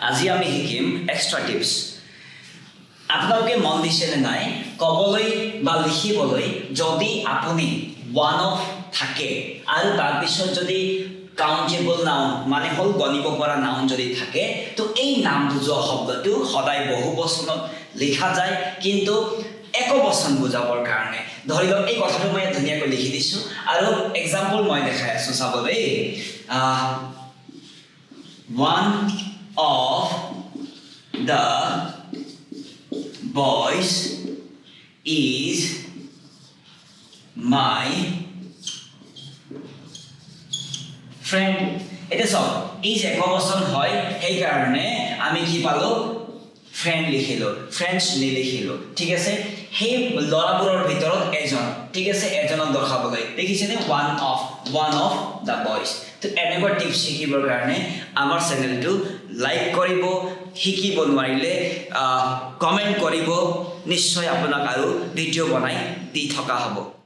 আজি আমি শিকিম এক্সট্ৰা টিপস আপোনালোকে মন দিছেনে নাই কবলৈ বা লিখিবলৈ যদি আপুনি ওৱান অফ থাকে আৰু তাৰ পিছত যদি কাউন্টেবল নাউন মানে হল গণিব পৰা নাউন যদি থাকে তো এই নাম বুজোৱা শব্দটো সদায় বহুবচনত লিখা যায় কিন্তু একবচন বুজাবৰ কাৰণে ধৰি লওক এই কথাটো মই ধুনীয়াকৈ লিখি দিছো আৰু এক্সাম্পল মই দেখাই আছো চাবলৈ one of the boys is my friend. It is all. Is একবচন হয় সেই কাৰণে আমি কি পালো ফ্ৰেন্ড লিখিলো ফ্ৰেন্ডস লিখিলো ঠিক আছে সেই লৰাবোৰৰ ভিতৰত এজন ঠিক আছে এজনক দেখাবলৈ দেখিছেনে one of the boys তো এনেকুৱা টিপস শিকিবৰ কাৰণে আমাৰ চেনেলটো লাইক কৰিব শিকিব নোৱাৰিলে কমেন্ট কৰিব নিশ্চয় আপোনাক আৰু ভিডিঅ' বনাই দি থকা হ'ব